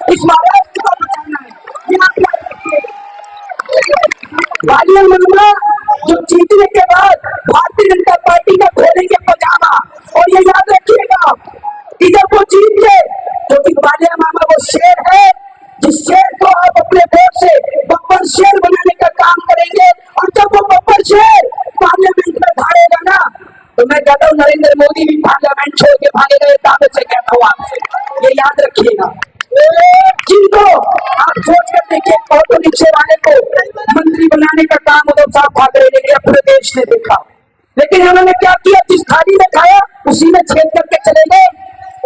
इस महाराष्ट्र को बचाना है। ये आप याद रखिएगा। बालियां मुर्मू जो जीतने के बाद भारतीय जनता पार्टी का खोलेंगे पजामा, और ये याद रखिएगा कि जब वो जीत गए, क्योंकि बालिया मामा वो शेर है जिस शेर को आप अपने वोट से बब्बर शेर बनाने का काम करेंगे, और जब वो बब्बर शेर पार्लियामेंट में भागेगा ना, तो मैं कहता हूँ नरेंद्र मोदी भी पार्लियामेंट छोड़ के भागेगा। ये दावे से कहता हूँ आपसे, ये याद रखिएगा। जिनको आप सोच कर देखिए, ऑटो रिक्शे वाले को मंत्री बनाने का काम उद्धव साहब ठाकरे ने किया, पूरे देश ने देखा, लेकिन उन्होंने क्या किया, जिस थाली में खाया उसी में छेद करके चले गए।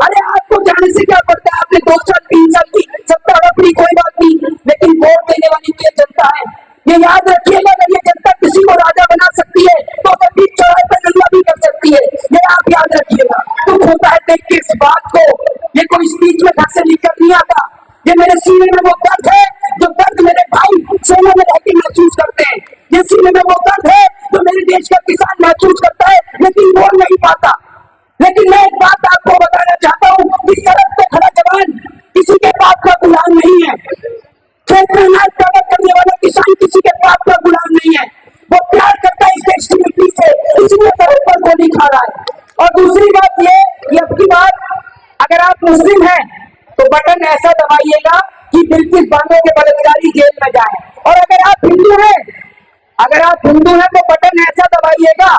अरे आपको जाने से क्या पड़ता है, आपने 2 साल 3 साल की सत्ता अपनी, कोई बात नहीं, लेकिन वोट देने वाली ये जनता है। ये याद रखिएगा, अगर ये जनता किसी को राजा बना सकती है तो सभी चौराहे पर दंगा भी कर सकती है। ये आप याद रखिएगा। दुख होता है देख के इस बात को, ये कोई स्पीच में घर से निकल नहीं आता। ये मेरे सीने में वो दर्द है जो दर्द मेरे भाई सेना में रहकर महसूस करते हैं। ये सीने में वो दर्द है जो मेरे देश का किसान महसूस करता है, लेकिन बोल नहीं पाता। लेकिन मैं एक बात आपको बताना चाहता हूँ कि सड़क पे खड़ा जवान किसी के बाप का गुलाम नहीं है। खेत में अनाज पैदा करने वाला किसान किसी के बाप का गुलाम नहीं है। वो प्यार करता है इस देश की मिट्टी से, इसलिए सड़क पर गोली खा रहा है। और दूसरी बात ये अब की बार अगर आप मुस्लिम हैं तो बटन ऐसा दबाइएगा कि बिल्कुल बांधों के बलात्कारी जेल में जाए, और अगर आप हिंदू हैं तो बटन ऐसा दबाइएगा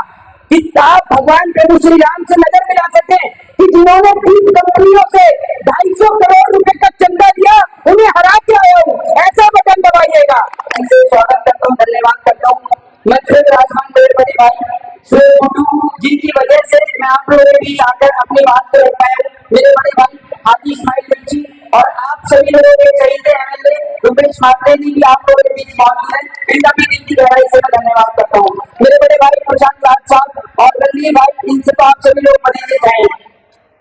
कि आप भगवान प्रभु श्री राम से नजर मिला सके कि जिन्होंने 20 कंपनियों से 250 करोड़ रुपए का चंदा दिया, उन्हें हरा के आया हूं, ऐसा बटन दबाइएगा। इनसे स्वागत करता हूँ, धन्यवाद करता हूँ। मैं फिर राजमान मेरे बड़े भाई जिनकी वजह से मैं आप लोगों के बीच आकर अपनी बात को रख पाया, मेरे बड़े भाई हाजी इस्माइल मिर्ची और आप सभी लोगों के चहीते एमएलए रुपेश मात्रे जी भी आप लोगों के बीच मौजूद है। इनका भी दिल की गहराई से मैं धन्यवाद करता हूँ। मेरे बड़े भाई प्रशांत राज साहब और रणवीर भाई, इनसे तो आप सभी लोग परिचित हैं।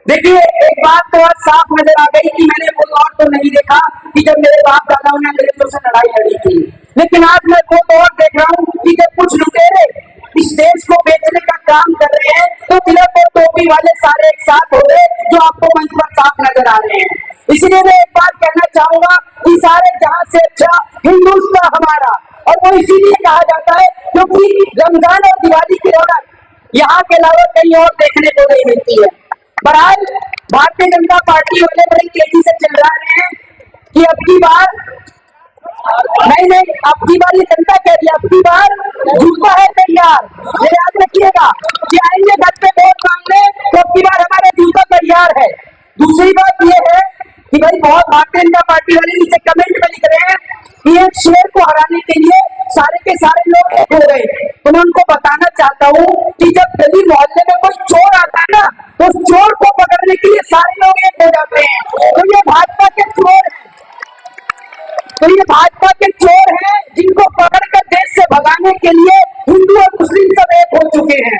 देखिए, एक बात तो आज साफ नजर आ गई कि मैंने वो दौर तो नहीं देखा कि जब मेरे बाप दादाओं ने अंग्रेजों से लड़ाई लड़ी थी, लेकिन आज मैं वो दौर देख रहा हूँ कि जब कुछ लुटेरे इस देश को बेचने का काम कर रहे हैं, तो तिलक और टोपी वाले सारे एक साथ हो गए जो आपको मंच पर साफ नजर आ रहे हैं। इसलिए मैं एक बात कहना चाहूंगा कि सारे जहां से अच्छा हिंदुस्तान हमारा, और वो इसीलिए कहा जाता है क्योंकि रमजान और दिवाली की रौनक यहाँ के अलावा कहीं और देखने को नहीं मिलती है। बहरहाल भारतीय जनता पार्टी वाले बड़ी तेजी से चल रहे हैं कि अब की बार नहीं, अब की बार ये जनता कह रही है, अब की बार जूता है तैयार। ये याद रखिएगा कि आएंगे घर पे वोट मांगने तो अब की बार हमारा जूता तैयार है। दूसरी बात ये है कि भाई बहुत भारतीय जनता पार्टी वाले नीचे कमेंट में लिख रहे हैं कि एक शेर को हराने के लिए सारे के सारे लोग एक हो गए। तो मैं उनको बताना चाहता हूँ कि जब गली मोहल्ले में कोई चोर आता है ना, तो उस चोर को पकड़ने के लिए सारे लोग एक हो जाते हैं। तो ये भाजपा के चोर हैं, तो ये भाजपा के चोर हैं जिनको पकड़कर देश से भगाने के लिए हिंदू और मुस्लिम सब एक हो चुके हैं।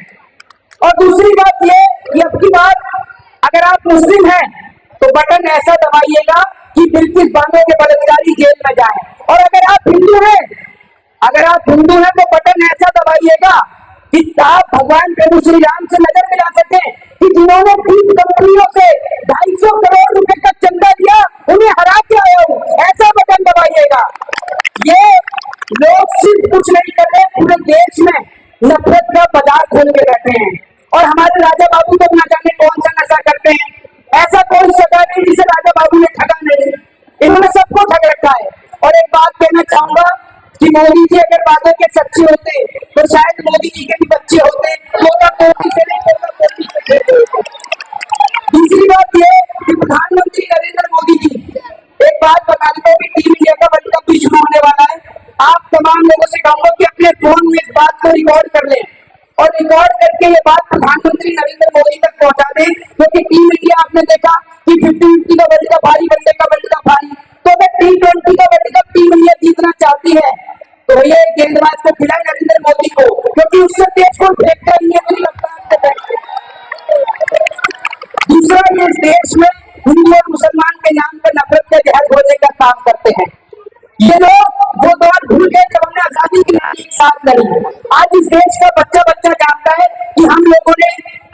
और दूसरी बात ये कि अब की बार अगर आप मुस्लिम हैं तो बटन ऐसा दबाइएगा कि बिल्कुल बांधों के बलात्कारी जेल में जाए, और अगर आप हिंदू हैं तो बटन ऐसा दबाइएगा कि आप भगवान प्रभु श्री राम से नजर मिला सके कि जिन्होंने 20 कंपनियों से 250 करोड़ रुपए का चंदा दिया, उन्हें हरा के आया हूं, ऐसा बटन दबाइएगा। ये लोग सिर्फ कुछ नहीं कर रहे, पूरे देश में नफरत का बाजार खोल के बैठे हैं। और हमारे राजा बाबू तो न जाने कौन सा नशा करते हैं, ऐसा कोई सजा नहीं जिसे राजा बाबू ने ठगा नहीं, इन्होंने सबको ठग रखा है। और एक बात कहना चाहूंगा कि मोदी जी अगर वादों के सच्चे होते तो शायद मोदी जी के भी बच्चे होते, पोती से नहीं पोती से होते। दूसरी बात ये कि प्रधानमंत्री नरेंद्र मोदी जी, एक बात बता देता हूँ कि टीम इंडिया का वर्ल्ड कप भी शुरू होने वाला है। आप तमाम लोगों से कहूंगा कि अपने फोन में इस बात को रिकॉर्ड कर लें और रिकॉर्ड करके ये बात प्रधानमंत्री नरेंद्र मोदी तक पहुंचा दें, क्योंकि टीम इंडिया आपने देखा कि 50-50 का वर्ल्ड कप भारी, वनडे का वर्ल्ड कप भारी, तो अगर T20 का वर्ल्ड कप टीम इंडिया जीतना चाहती है तो ये गेंदबाज को खिलाए नरेंद्र मोदी को, क्योंकि उससे देश को फेंकता ही है, मुझे लगता है। दूसरा, ये देश में हिंदू और मुसलमान के नाम पर नफरत का जहर घोलने का काम करते हैं। ये लोग वो दौर भूल गए जब हमने आजादी की लड़ाई एक साथ लड़ी। आज इस देश का बच्चा बच्चा जानता है कि हम लोगों ने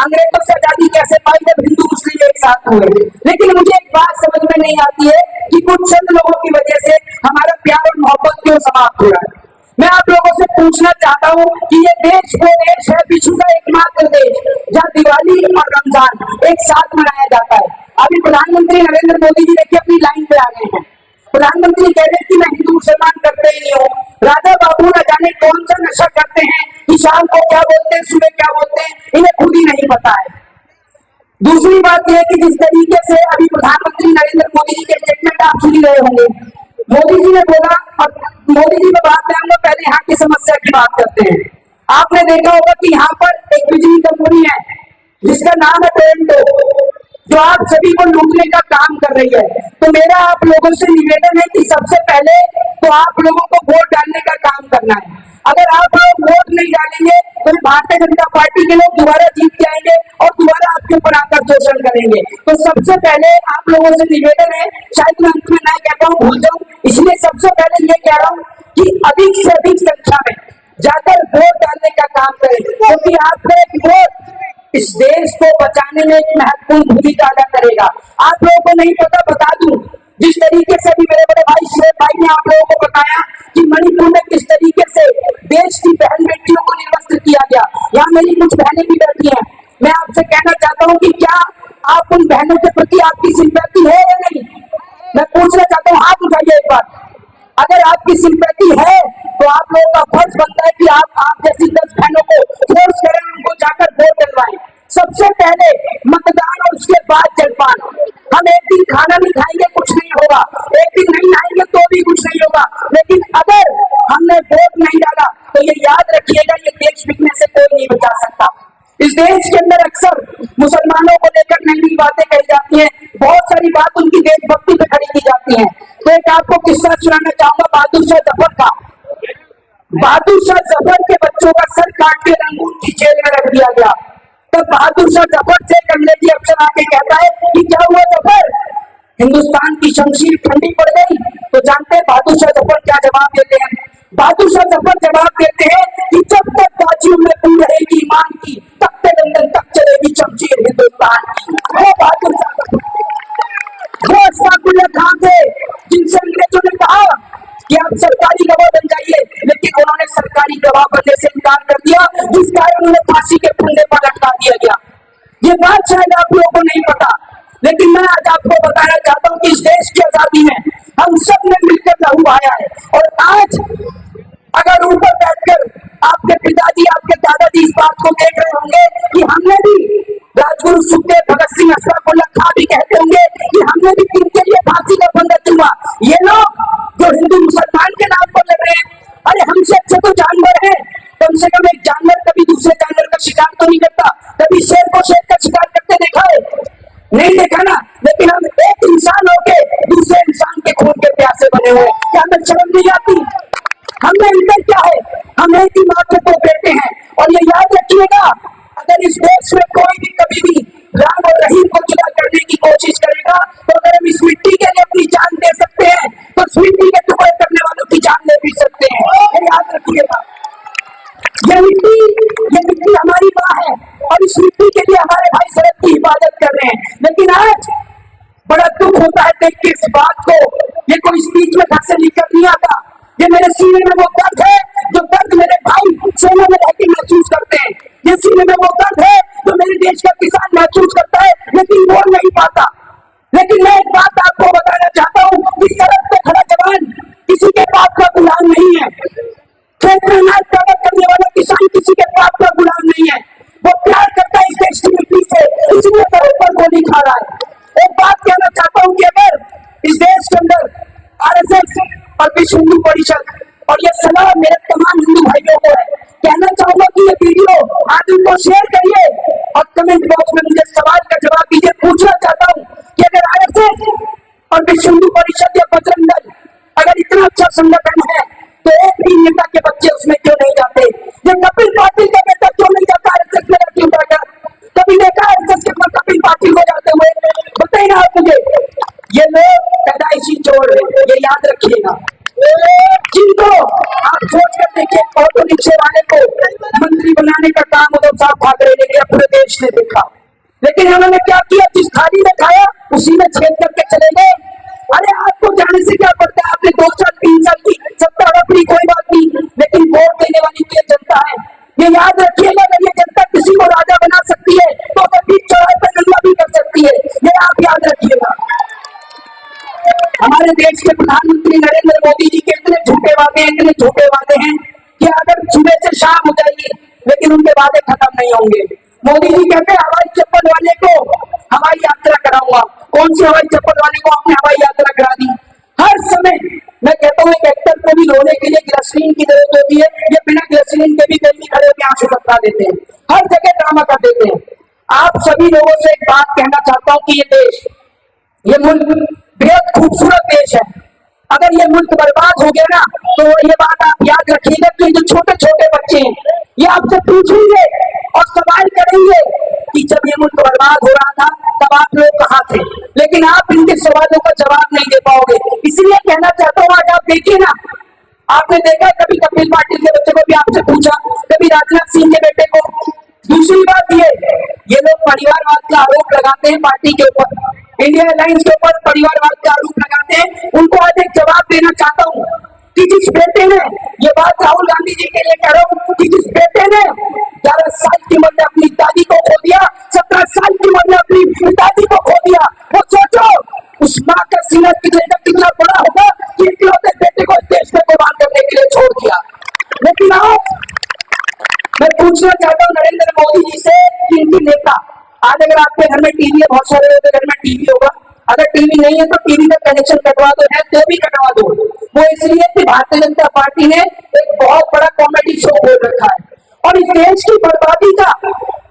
अंग्रेजों से आजादी कैसे पाई जब हिंदू मुस्लिम एक साथ हुए। लेकिन मुझे एक बात समझ में नहीं आती है कि कुछ चंद लोगों की वजह से हमारा प्यार और मोहब्बत क्यों समाप्त हो रहा है। मैं आप लोगों से पूछना चाहता हूँ कि ये देश वो देश है विश्व का एकमात्र देश जहाँ दिवाली और रमजान एक साथ मनाया जाता है। अभी प्रधानमंत्री नरेंद्र मोदी जी देखिए अपनी लाइन पे आ गए हैं। प्रधानमंत्री कह रहे हैं कि मैं हिंदू मुसलमान करते ही नहीं हूँ। राजा बाबू न जाने कौन सा नशा करते हैं कि शाम को क्या बोलते हैं, सुबह क्या बोलते हैं, इन्हें खुद ही नहीं पता है। दूसरी बात यह कि जिस तरीके से अभी प्रधानमंत्री नरेंद्र मोदी जी के स्टेटमेंट आप सुन रहे होंगे, मोदी जी ने बोला, और मोदी जी के बाद में हम लोग पहले यहाँ की समस्या की बात करते हैं। आपने देखा होगा कि यहाँ पर एक बिजली कंपनी है जिसका नाम है टोरेंटो, जो आप सभी को लूटने का काम कर रही है। तो मेरा आप लोगों से निवेदन है कि सबसे पहले तो आप लोगों को वोट डालने का काम करना है। अगर आप लोग वोट नहीं डालेंगे तो भारतीय जनता पार्टी के लोग दोबारा जीत जाएंगे और दोबारा आपके ऊपर आकर शोषण करेंगे। तो सबसे पहले आप लोगों से निवेदन है, शायद मैं अंत में ना कह पाऊं, भूल जाऊं, इसलिए सबसे पहले ये कह रहा हूं कि अधिक से अधिक संख्या में जाकर वोट डालने का काम करें, क्योंकि आपका एक वोट इस देश को बचाने में एक महत्वपूर्ण भूमिका अदा करेगा। आप लोगों को नहीं पता, बता दूं, जिस तरीके से भी मेरे बड़े भाई श्रेय भाई ने आप लोगों को बताया कि मणिपुर में किस तरीके से देश की बहन बेटियों को निर्वस्त्र किया गया। यहाँ मेरी कुछ बहनें भी बैठी हैं। मैं आपसे कहना चाहता हूँ कि क्या आप उन बहनों के प्रति आपकी सिंपैथी है या नहीं? मैं पूछना चाहता हूँ, हाथ उठाइए एक बार। अगर आपकी सिंपैथी है तो आप लोगों का फर्ज बनता है कि आप जैसी 10 बहनों को फोर्स करें, उनको जाकर वोट डलवाएं। सबसे पहले मतदान और उसके बाद जलपान। हम एक दिन खाना नहीं खाएंगे, कुछ नहीं होगा, एक दिन नहीं नहाएंगे तो भी कुछ नहीं होगा, लेकिन अगर हमने वोट नहीं डाला तो ये याद रखिएगा, ये देश बिकने से कोई नहीं बचा सकता। इस देश के अंदर अक्सर मुसलमानों को लेकर नई नई बातें कही जाती हैं, बहुत सारी बात उनकी देशभक्ति पे खड़ी की जाती है। तो एक आपको किस्सा सुनाना चाहूंगा बहादुर शाह जफर का। बहादुर शाह जफर के बच्चों का सर काट के रंगून की जेल में रख दिया गया। तब बहादुर शाह जफर से एक अंग्रेजी अफसर आके कहता है कि क्या हुआ जफर, हिंदुस्तान की शमशीर ठंडी पड़ गई? तो जानते हैं बहादुर शाह जफर क्या जवाब देते हैं? बहादुर शाह जफर जवाब देते हैं कि जब तक बाजियों में तू रहेगी ईमान की, तब तक लंदन तक चलेगी शमशीर हिंदुस्तान की। वो बहादुर शाह जफर, वो अशफाकुल्लाह खान थे जिनसे अंग्रेजों ने कहा कि आप सरकारी गवाह बन जाइए, लेकिन उन्होंने सरकारी गवाह बनने से इनकार कर दिया, जिस कारण उन्हें फांसी के फंदे पर लटका दिया गया। ये बात शायद आप लोगों को नहीं पता, लेकिन मैं आज आपको बताना चाहता हूं कि इस देश की आजादी में हम सब ने मिलकर लहू बहाया है। और आज अगर ऊपर बैठकर आपके पिताजी, आपके दादाजी इस बात को देख रहे होंगे कि हमने भी, राजगुरु सुखदेव, भगत सिंह, अशफाकुल्लाह खां भी कहते होंगे कि हमने भी किनके लिए फांसी का फंदा चुना। ये लोग जो हिंदू मुसलमान के नाम पर लड़ रहे हैं, अरे हमसे अच्छे तो जानवर हैं। कम से कम एक जानवर कभी दूसरे जानवर का शिकार तो नहीं करता? कभी शेर को शेर का शिकार करते देखा है? नहीं देखा ना। लेकिन हम एक इंसान होके दूसरे इंसान के खून के प्यासे बने हुए, क्या हमें शर्म नहीं आती? हमने अंदर क्या है, हम एक ही माँ के दो बेटे हैं। और ये याद रखिएगा, अगर इस देश में कोई भी कभी भी राम और रहीम को जुदा करने की कोशिश करेगा, तो अगर हम इस मिट्टी के लिए अपनी जान दे सकते हैं तो इस मिट्टी के टुकड़े करने वालों की जान ले भी सकते हैं। ये याद रखिएगा, ये मिट्टी हमारी माँ है और इस मिट्टी के लिए हमारे भाई सरहद की हिफाजत कर रहे हैं। लेकिन आज बड़ा दुख होता है देख के इस बात को, ये कोई स्पीच में घर से निकल नहीं आता। ये मेरे सीने में वो दर्द है जो दर्द मेरे भाई सेना में रहकर महसूस करते हैं। ये सीने में वो दर्द है जो मेरे देश का किसान महसूस करता है, लेकिन बोल नहीं पाता। लेकिन मैं एक बात आपको बताना चाहता हूँ कि सड़क पे खड़ा जवान किसी के बाप का गुलाम नहीं है। खेत में अनाज पैदा करने वाला किसान किसी के बाप का गुलाम नहीं है। वो प्यार करता है इस देश की मिट्टी से, इसलिए सड़क पर गोली खा रहा है। एक बात कहना चाहता हूँ कि अगर इस देश के अंदर आरएसएस और विश्व हिंदू परिषद, और ये सलाह मेरे तमाम हिंदू भाइयों को है, कहना चाहूंगा कि ये वीडियो आज उनको शेयर करिए और कमेंट बॉक्स में मुझे सवाल का जवाब दीजिए। पूछना चाहता हूँ कि अगर आरएसएस और विश्व हिंदू परिषद या बजरंग दल अगर इतना अच्छा संगठन है तो एक भी नेता के बच्चे उसमें क्यों नहीं जाते? ये कपिल पाटिल का बेटा क्यों नहीं जाता आरएसएस में? क्यों जाकर कभी देखा आरएसएस के पास कपिल पाटिल को जाते हुए? बताइए ना आप मुझे। ये लोग पैदाइशी चोर है, ये याद रखिएगा। जिनको आप सोच कर देखिए, ऑटो रिक्शे वाले को मंत्री बनाने का काम उद्धव साहब ठाकरे ने किया, पूरे देश ने देखा। लेकिन उन्होंने क्या किया? जिस थाली में खाया उसी में छेद करके चले गए। अरे आपको सकता है। ये याद रखिएगा, अगर ये जनता किसी को राजा बना सकती है तो सभी चौराहे पर दंगा भी कर सकती है, ये आप याद रखिएगा। हमारे देश के प्रधानमंत्री नरेंद्र मोदी जी के इतने झूठे वादे हैं कि अगर सुबह से शाम हो जाएगी लेकिन उनके वादे खत्म नहीं होंगे। मोदी जी कहते हैं हवाई चप्पल वाले को हवाई यात्रा कराऊंगा। कौन सी हवाई चप्पल वाले को आपने हवाई यात्रा करा दी? हर समय मैं कहता हूँ एक एक्टर को भी रोने के लिए ग्लिसरीन की जरूरत होती है, ये बिना ग्लिसरीन के भी कहीं खड़े होकर आंसू टपका देते हैं, हर जगह ड्रामा कर देते हैं। आप सभी लोगों से एक बात कहना चाहता हूँ कि ये देश, ये मुल्क बेहद खूबसूरत देश है। अगर ये मुल्क बर्बाद हो गया ना तो ये बात आप याद रखिएगा कि जो छोटे छोटे बच्चे हैं ये आपसे पूछेंगे और सवाल करेंगे कि जब ये मुल्क बर्बाद हो रहा था तब आप लोग कहाँ थे, लेकिन आप इनके सवालों का जवाब नहीं दे पाओगे। इसलिए कहना चाहता हूँ, आज आप देखिए ना, आपने देखा कभी कपिल पाटिल के बच्चे को भी आपसे पूछा, कभी राजनाथ सिंह के बेटे को। दूसरी बात ये लोग परिवारवाद का आरोप लगाते हैं पार्टी के ऊपर, इंडिया अलायंस के ऊपर परिवारवाद का आरोप लगाते हैं। उनको आज एक जवाब देना चाहता हूँ कि जिस बेटे ने, ये बात राहुल गांधी जी के लिए कह रहा हूँ, कि जिस बेटे ने 11 साल की उम्र में अपनी दादी को खो दिया, 17 साल की उम्र में अपनी पिताजी को खो दिया, वो सोचो उस माँ का सीना कितना बड़ा होगा कि इकलौते बेटे को इस देश में कुर्बान करने के लिए छोड़ दिया। लेकिन आज मैं पूछना चाहता हूँ नरेंद्र मोदी जी से कि इनके नेता, आज अगर आपके घर में टीवी है, बहुत सारे लोगों के घर में टीवी होगा, अगर टीवी नहीं है तो टीवी का कनेक्शन कटवा दो, है तो भी कटवा दो। वो इसलिए कि भारतीय जनता पार्टी ने एक बहुत बड़ा कॉमेडी शो खोल रखा है, और इस देश की बर्बादी का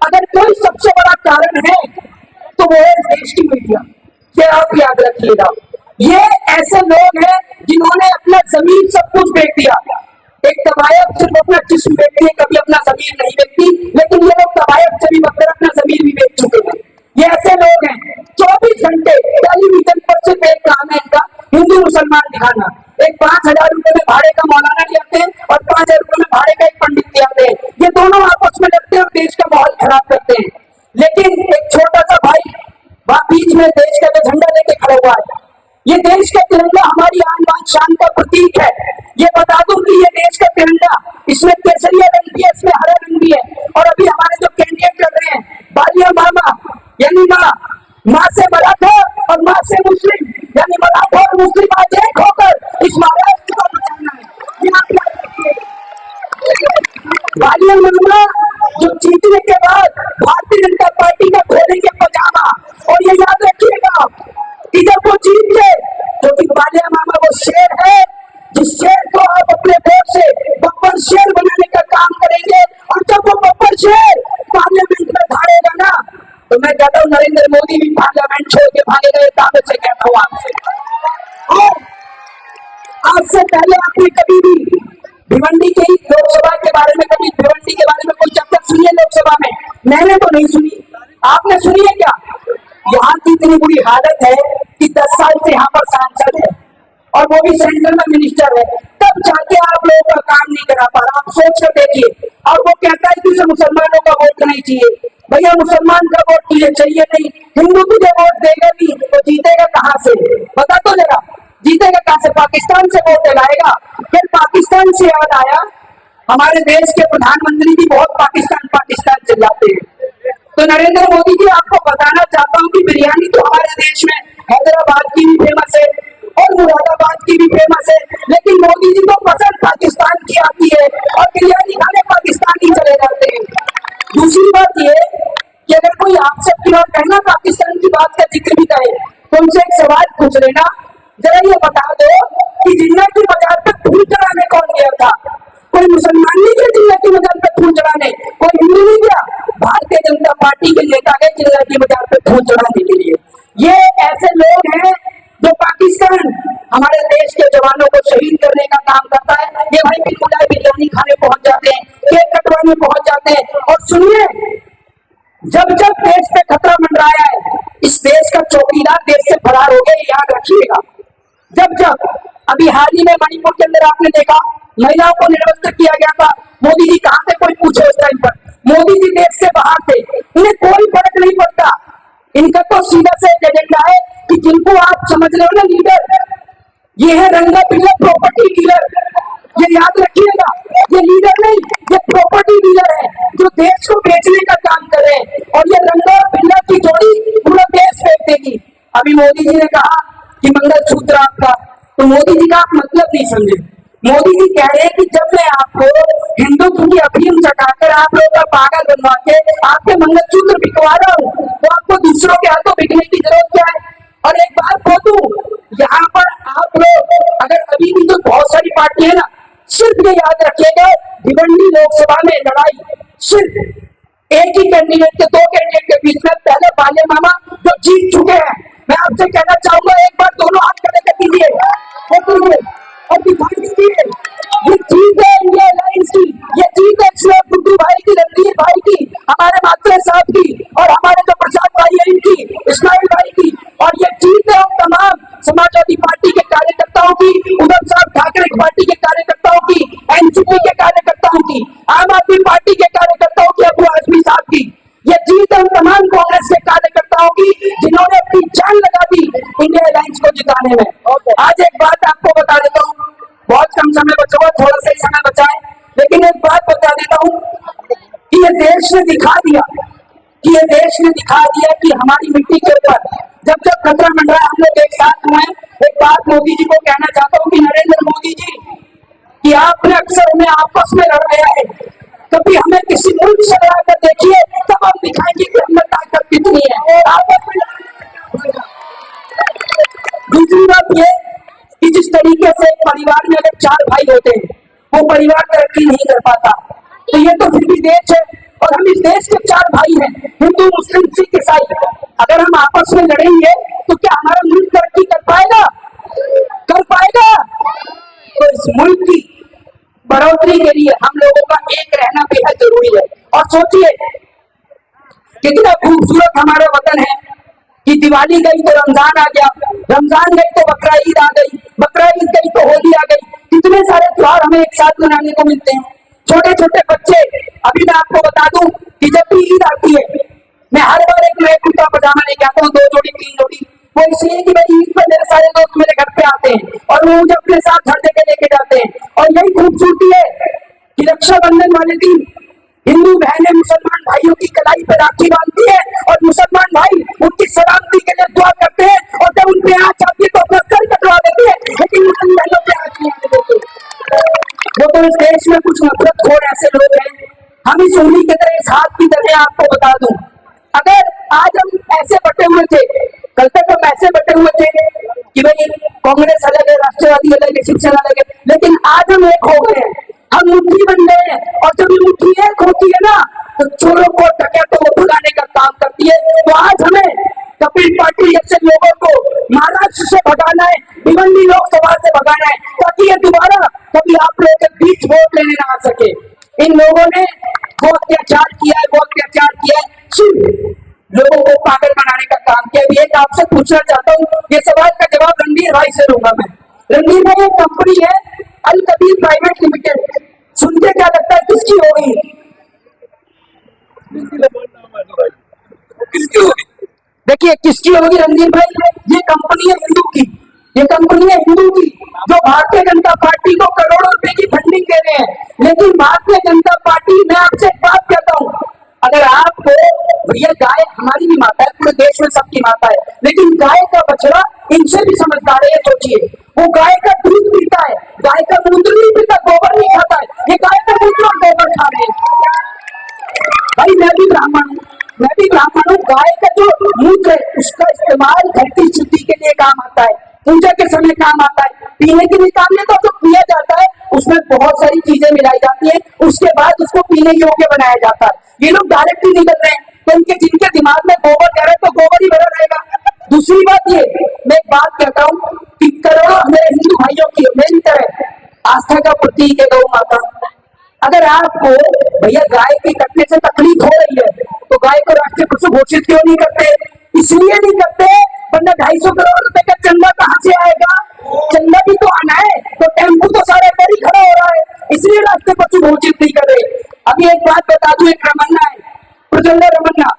अगर कोई सबसे बड़ा कारण है तो वो है इस देश की मीडिया। ये आप याद रखिएगा, ये ऐसे लोग हैं जिन्होंने अपना जमीन सब कुछ बेच दिया। एक तबायब सिर्फ अपना जिस्म बेचती है, कभी अपना जमीन नहीं बेचती, लेकिन ये लोग तबायब से भी बदतर अपना जमीन भी बेच चुके हैं। ये ऐसे लोग हैं 24 घंटे टेलीविजन पर सिर्फ एक काम है इनका, हिंदू मुसलमान दिखाना। एक 5,000 रुपए में भाड़े का मौलाना ले आते हैं और 5,000 रुपए में भाड़े का एक पंडित ले आते हैं। ये दोनों आपस में लड़ते हैं और देश का माहौल खराब करते हैं। लेकिन एक छोटा सा भाई वहां बीच में देश का जो झंडा लेके खड़ा हुआ है, ये देश का तिरंगा हमारी आन बान शान का प्रतीक है। ये बता दूं कि ये देश का तिरंगा, इसमें केसरिया रंग भी है, इसमें हरा रंग भी है। और अभी हमारे जो कैंडिडेट लड़ रहे हैं, बालिया मामा यानी माँ से मराठा और माँ से मुस्लिम, यानी मराठा और मुस्लिम आज एक होकर इस महाराष्ट्र को बचाना है। ये आप याद रखिए। बालिया मामा जो जीतने के बाद भारतीय जनता पार्टी का खोलेंगे पजामा, और ये याद रखिएगा कि जब वो जीत गए, क्योंकि बालिया मामा वो शेर है जिस शेर को आप अपने वोट से बब्बर शेर बनाने का काम करेंगे, और जब वो बब्बर शेर पार्लियामेंट में भागेगा ना तो मैं कहता हूँ नरेंद्र मोदी भी पार्लियामेंट छोड़ के भागेगा। ये दावे से कहता हूँ आपसे। और आज से पहले आपने कभी भी भिवंडी के लोकसभा के बारे में, कभी भिवंडी के बारे में कोई चर्चा सुनी है लोकसभा में? मैंने तो नहीं सुनी, आपने सुनी है क्या? यहाँ की इतनी बुरी हालत है कि 10 साल से यहाँ पर सांसद है और वो भी सेंट्रल में मिनिस्टर है, तब जाके आप लोगों का काम नहीं करा पा रहा। आप सोच कर देखिए। और वो कहता है कि उसे मुसलमानों का वोट नहीं चाहिए। भैया मुसलमान का वोट चाहिए नहीं, हिंदू तुझे वोट देगा भी तो जीतेगा कहाँ से? बता तो जरा, जीतेगा कहाँ से? पाकिस्तान से वोट दिलाएगा। फिर पाकिस्तान से याद आया, हमारे देश के प्रधानमंत्री भी बहुत पाकिस्तान चिल्लाते हैं। तो नरेंद्र मोदी जी, आपको बताना चाहता हूँ कि बिरयानी तो हमारे देश में हैदराबाद की भी फेमस है और मुरादाबाद की भी फेमस है, लेकिन मोदी जी को पसंद पाकिस्तान की आती है और बिरयानी खाने पाकिस्तान ही चले जाते हैं। दूसरी बात ये कि अगर कोई आप सबकी बात कहना पाकिस्तान की बात का जिक्र भी करे तो उनसे एक सवाल पूछ लेना, जरा ये बता दो कि जिन्ना की बाजार पे फूल चढ़ाने कौन गया था? कोई मुसलमान नहीं गया जिन्ना की बाजार पे फूल चढ़ाने, कोई हिंदू नहीं गया, भारतीय जनता पार्टी के नेता गए जिन्ना की बाजार पे फूल चढ़ाने के लिए। ये ऐसे लोग हैं जो पाकिस्तान हमारे देश के जवानों को शहीद करने का काम करता है। ये भाई बिल्कुल बिरयानी खाने पहुंच जाते हैं, केक कटवाने पहुंच जाते हैं। और सुनिए, जब जब देश पे खतरा मंडराया है, इस देश का चौकीदार देश से फरार हो गया, याद रखिएगा। जब अभी हाल ही में मणिपुर के अंदर आपने देखा महिलाओं को निर्वस्त्र किया गया था, मोदी जी कहां थे कोई पूछे उस टाइम पर? मोदी जी देश से बाहर थे, इन्हें कोई फर्क नहीं पड़ता। इनका तो सीधा से एजेंडा है कि जिनको आप समझ रहे हो ना लीडर, ये है रंगा पिल्ला प्रॉपर्टी डीलर। ये याद रखिएगा, ये लीडर नहीं, ये प्रॉपर्टी मोदी जी ने कहा कि मंगलसूत्र आपका, तो मोदी जी का आप मतलब नहीं समझे। मोदी जी कह रहे हैं कि जब मैं आपको हिंदुत्व की अफीम चटाकर आप लोग का पागल बनवा के आपके मंगलसूत्र बिकवा रहा हूँ, तो आपको दूसरों के हाथों बिकने की जरूरत क्या है। और एक बात बोलूं, यहाँ पर आप लोग अगर अभी भी तो बहुत सारी पार्टी है ना, सिर्फ ये याद रखिएगा, भिवंडी लोकसभा में लड़ाई सिर्फ एक ही कैंडिडेट के, दो कैंडिडेट के बीच में, पहले बाले मामा जो जीत चुके हैं। मैं आपसे कहना चाहूंगा एक बार दोनों हाथ खड़े कर दीजिए और दिखाई दीजिए, ये जीत है इंडिया अलायंस की, ये जीत है श्री गुड्डू भाई की, रणधीर भाई की, हमारे मात्रे साहब की, और हमारे जो प्रसाद भाई है इनकी, इस्माइल भाई की, और ये जीत है तमाम समाजवादी पार्टी के कार्यकर्ताओं की, उद्धव साहब ठाकरे पार्टी के कार्यकर्ताओं की, एनसीपी के कार्यकर्ताओं की, आम आदमी पार्टी के कार्यकर्ताओं की, अबू आजमी साहब की। ये जीत है तमाम कांग्रेस के कार्यकर्ताओं की जिन्होंने अपनी जान लगा दी इंडिया अलायंस को जिताने में। आज एक बात आपको बता देता हूँ, बहुत कम समय बचा हुआ, थोड़ा सा ही समय बचा है, लेकिन एक बात बता देता हूँ कि ये देश ने दिखा दिया कि हमारी मिट्टी के ऊपर जब जब खतरा मंडरा है हम लोग एक साथ हुए। एक बात मोदी जी को कहना चाहता हूँ कि नरेंद्र मोदी जी, कि आपने अक्सर हमें आपस में लड़ाया है, कभी हमें किसी मुल्क से लड़ा कर देखिए, तब हम दिखाएंगे कि हमें ताकत कितनी है आपस में। दूसरी बात ये कि जिस तरीके से एक परिवार में अगर 4 भाई होते हैं, वो परिवार तरक्की नहीं कर पाता, तो ये तो फिर भी देश है, और हम इस देश के 4 भाई हैं, हिंदू मुस्लिम सिख ईसाई। अगर हम आपस में लड़ेंगे तो क्या हमारा मुल्क तरक्की कर पाएगा? तो इस मुल्क की बढ़ोतरी के लिए हम लोगों का एक रहना बेहद जरूरी है। और सोचिए कितना खूबसूरत हमारा वतन है कि दिवाली गई तो रमजान आ गया, रमजान गई तो बकरा ईद आ गई, बकरा ईद गई तो होली आ गई, कितने सारे त्योहार हमें एक साथ मनाने को मिलते हैं। छोटे छोटे बच्चे, अभी मैं आपको बता दूं कि जब भी ईद आती है, मैं हर बार एक नया कुर्ता पजामा लेके आता हूँ, 2 जोड़ी 3 जोड़ी, वो इसलिए कि भाई ईद पर मेरे सारे दोस्त मेरे घर पे आते हैं और वो मुझे अपने साथ हर जगह लेके जाते हैं। और यही खूबसूरती है कि रक्षाबंधन वाले दिन हिंदू बहनें मुसलमान भाइयों की कलाई पर राखी बांधती है और मुसलमान भाई उनकी सलामती के लिए दुआ करते हैं, और जब उनके यहाँ आती है तो अपना सर कटवा देती है, लेकिन मुसलमान बहनों के हाथ नहीं आने देते। वो तो इस देश में कुछ नफरत खोर ऐसे लोग हैं, हम इस उंगली की तरह, इस हाथ की तरह आपको बता दूं, अगर आज हम ऐसे बटे हुए थे, कल तक हम ऐसे बटे हुए थे कि भाई कांग्रेस अलग है, राष्ट्रवादी अलग है, शिवसेना अलग है, लेकिन आज हम एक हो गए हैं, हम मुट्ठी बन गए हैं। और जब ये मुट्ठी एक होती है ना, तो चोरों को डकैतों को भगाने का काम करती है। तो आज हमें कपिल पाटिल जैसे लोगों को महाराष्ट्र से भगाना है, भिवंडी लोकसभा से भगाना है, ताकि ये दोबारा कभी आप लोगों के बीच वोट लेने ना आ सके। इन लोगों ने वो अत्याचार किया है, सिर्फ लोगों को पागल बनाने का काम किया। अभी एक आपसे पूछना चाहता हूँ, ये सवाल का जवाब रणधीर भाई से लूंगा मैं। रणधीर भाई, एक कंपनी है अल कबीर प्राइवेट लिमिटेड, सुन के क्या लगता है किसकी होगी? किसकी होगी? देखिए किसकी होगी रणधीर भाई, ये कंपनी है हिंदू की, जो भारतीय जनता पार्टी को करोड़ों रुपए की फंडिंग दे रहे हैं। लेकिन भारतीय जनता पार्टी, मैं आपसे एक बात कहता हूँ, अगर आपको, भैया गाय हमारी भी माता है, पूरे देश में सबकी माता है, लेकिन गाय का बछड़ा इनसे भी समझदार है। ये सोचिए, वो गाय का दूध पीता है, गाय का मूत्र नहीं पीता, गोबर नहीं खाता है, ये गाय का मूत्र और गोबर खा रहे हैं। भाई मैं भी ब्राह्मण हूँ, गाय का जो मूत्र है उसका इस्तेमाल घर की शुद्धि के लिए काम आता है, पूजा के समय काम आता है, पीने के लिए काम नहीं, तो जो पिया जाता है उसमें बहुत सारी चीजें मिलाई जाती है, उसके बाद उसको पीने योग्य बनाया जाता है। ये लोग डायरेक्टली निकल रहे हैं, तो जिनके दिमाग में गोबर जा रहा है तो गोबर ही भरा रहेगा। दूसरी बात ये, मैं एक बात कहता हूँ कि करोड़ों मेरे हिंदू भाइयों की मेरी तरह आस्था का प्रतीक है गौ माता। अगर आपको भैया गाय के कटने से तकलीफ हो रही है, तो गाय को राष्ट्रीय पशु घोषित क्यों नहीं करते? इसलिए नहीं करते, वरना 250 करोड़ रुपए का चंदा कहां से आएगा? चंदा भी तो आना है, तो टेम्पू तो सारा इधर ही खड़ा हो रहा है, इसलिए राष्ट्रीय पशु घोषित नहीं कर रहे। अभी एक बात बता दूं, एक रमन्ना है, प्रचंड रमन्ना,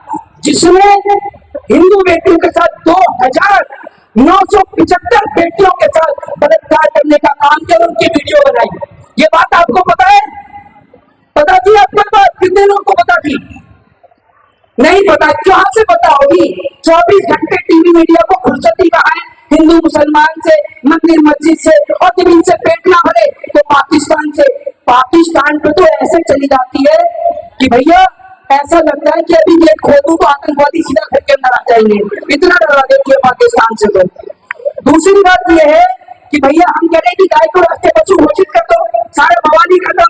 जिसने हिंदू बेटियों के साथ 2975 बेटियों के साथ बलात्कार करने का काम किया, उनकी वीडियो बनाई। ये बात आपको पता है? पता थी आपको? बात कितने लोगों को पता थी? नहीं पता, कहां से पता होगी? 24 घंटे टीवी मीडिया को फुर्सत ही कहाँ है हिंदू मुसलमान से, मंदिर मस्जिद से, और जब इनसे पेट ना भरे तो पाकिस्तान से। पाकिस्तान पे तो ऐसे चली जाती है कि भैया ऐसा लगता है कि अभी गेट खोल दूं तो आतंकवादी सीधा घर के अंदर आ जाएंगे, इतना डरा देती है पाकिस्तान से। तो दूसरी बात यह है कि भैया हम कह रहे हैं कि गाय को राष्ट्रीय पशु घोषित कर दो, सारे बवाली खत्म।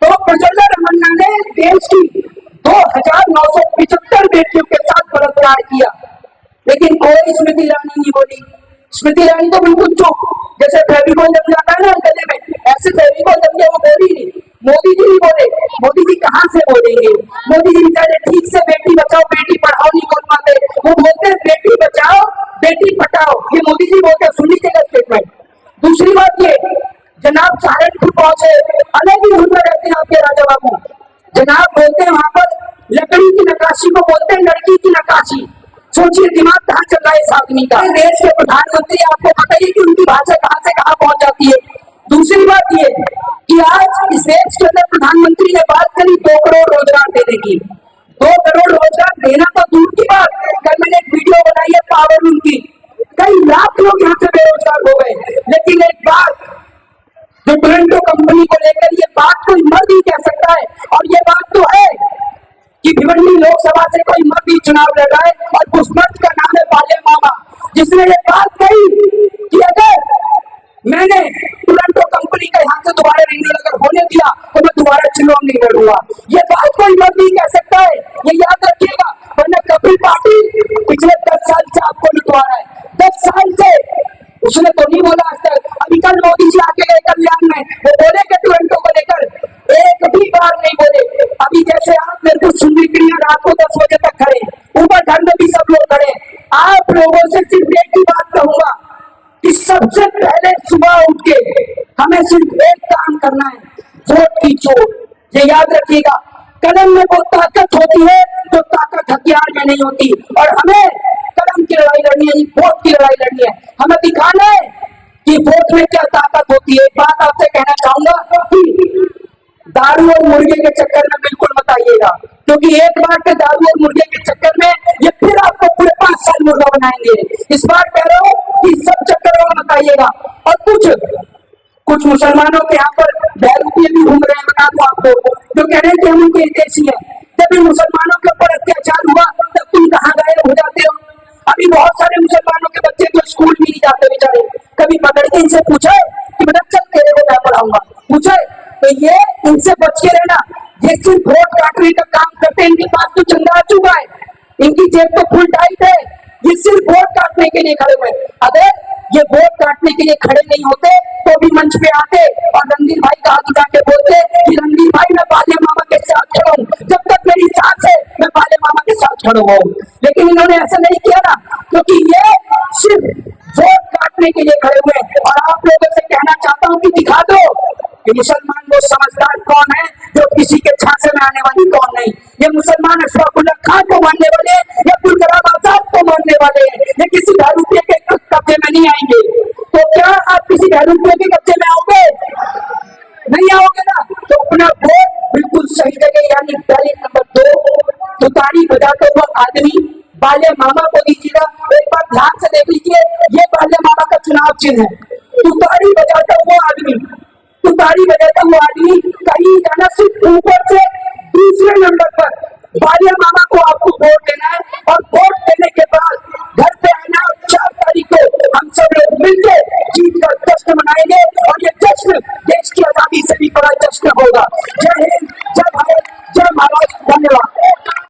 तो प्रज्वला रमन्ना ने देश की 2975 बेटियों के साथ बलात्कार किया, लेकिन कोई स्मृति ईरानी नहीं बोली। स्मृति ईरानी तो बिल्कुल चुप, जैसे फेविकोल जम जाता है ना गले में, ऐसे फेविकोल जम गया, वो बोली नहीं। मोदी जी नहीं बोले, मोदी जी कहां से बोलेंगे? मोदी जी बेचारे ठीक से बेटी बचाओ बेटी पढ़ाओ नहीं बोल पाते, वो बोलते हैं बेटी बचाओ बेटी पढ़ाओ, ये मोदी जी बोलते हैं। सुन लीजिएगा स्टेटमेंट। दूसरी बात ये, जनाब सहारनपुर पहुंचे, अलग ही हुनर रहते हैं आपके राजा बाबू। जनाब बोलते हैं वहां पर लकड़ी की नक्काशी को बोलते हैं लड़की की नक्काशी। सोचिए दिमाग कहां चल रहा है इस आदमी का। देश के प्रधानमंत्री, आपको पता ही कि उनकी भाषा कहां से कहां पहुंच जाती है। दूसरी बात ये कि आज इस देश के अंदर प्रधानमंत्री ने बात करी 2 करोड़ रोजगार देने की। 2 करोड़ रोजगार देना तो दूर की बात, कल मैंने एक वीडियो बनाई है पावर लूम की, कई लाख लोग यहाँ से बेरोजगार हो गए। लेकिन एक बात, जो टोरंटो कंपनी को लेकर ये बात कोई मर्द ही कह सकता है, और ये बात तो है कि भिवंडी लोकसभा से कोई मर्द ही चुनाव लड़ रहा है, और उस मर्द का नाम है बाले मामा, जिसने ये बात कही कि अगर मैंने टोरंटो कंपनी का यहाँ से दोबारा रिन्यूअल अगर होने दिया तो मैं दोबारा चुनाव नहीं लड़ूंगा। ये बात कोई मर्द नहीं कह सकता है, ये याद रखिएगा। वरना कपिल पाटिल पिछले 10 साल से आपको लुटवा रहा है, 10 साल से। उसने तो नहीं बोला आज तक। अभी कल मोदी जी आके गए कल्याण में, वो बोले कि टोरंटो को लेकर एक भी बार नहीं बोले। अभी जैसे आप मेरे को सुनने के लिए रात को 10 बजे तक खड़े, ऊपर घर में भी सब लोग खड़े, आप लोगों से सिर्फ एक ही बात कहूंगा कि सबसे पहले सुबह उठ के हमें सिर्फ एक काम करना है, वोट की चोट। ये याद रखिएगा, कलम में वो ताकत होती है जो ताकत हथियार में नहीं होती, और हमें कलम की लड़ाई लड़नी है, वोट की लड़ाई लड़नी है। हमें दिखाना है कि वोट में क्या ताकत होती है। एक बात आपसे कहना चाहूंगा कि दारू और मुर्गे के चक्कर में बिल्कुल मत आइएगा, क्योंकि एक बार के दारू और मुर्गे के चक्कर में ये फिर आपको पूरे 5 साल मुर्गा बनाएंगे। इस बार कह रहा हूं कि सब चक्करों में मत आइएगा। और कुछ मुसलमानों के यहाँ पर बहरूपिये भी घूम रहे हैं, बता दूं आपको, जो कह रहे हैं कि हम उनके देशी हैं। जब इन मुसलमानों के ऊपर अत्याचार हुआ तब तुम कहाँ गायब हो जाते हो? अभी बहुत सारे मुसलमानों के बच्चे जो स्कूल भी नहीं जाते बेचारे, कभी पकड़ के इनसे पूछे कि बेटा चल तेरे को मैं पढ़ाऊंगा, पूछे तो ये इनसे बच के रहना। ये सिर्फ वोट काटने का काम करते हैं, इनके पास तो चंदा आ चुका है, इनकी जेब तो फुल टाइट है, ये सिर्फ वोट काटने के लिए खड़े हुए। अगर ये वोट काटने के लिए खड़े नहीं होते तो भी मंच पे आते और रणधीर भाई का हाथ उठा के बोलते कि रणधीर भाई मैं बाले मामा के साथ खड़ा हूं, जब तक मेरी सांस है मैं बाले मामा के साथ खड़ा हूं। लेकिन इन्होंने ऐसा नहीं किया ना, क्योंकि ये सिर्फ वोट काटने के लिए खड़े हुए। और आप लोगों से कहना चाहता हूं कि दिखा दो कि मुसलमान वो समझदार कौन है जो किसी के झांसे में आने वाली कौन नहीं। ये मुसलमान अशफाकुल्लाह खान को मारने वाले या गुलजराब आजाद को मारने वाले हैं, ये किसी बहरूपिये के कब्जे में नहीं आएंगे। तो क्या आप किसी बहरूपिये के कब्जे में आओगे? नहीं आओगे ना। तो अपना वोट बिल्कुल सही जगह, यानी बैलेट नंबर 2 तुतारी बजाते हुआ आदमी बाले मामा को दीजिएगा। एक बार ध्यान से देख लीजिए, ये बाले मामा का चुनाव चिन्ह है, तुतारी बजाता हुआ आदमी। तुतारी बजाता हुआ आदमी कहीं जाना, सिर्फ ऊपर से दूसरे नंबर पर बाले मामा को आपको वोट देना है।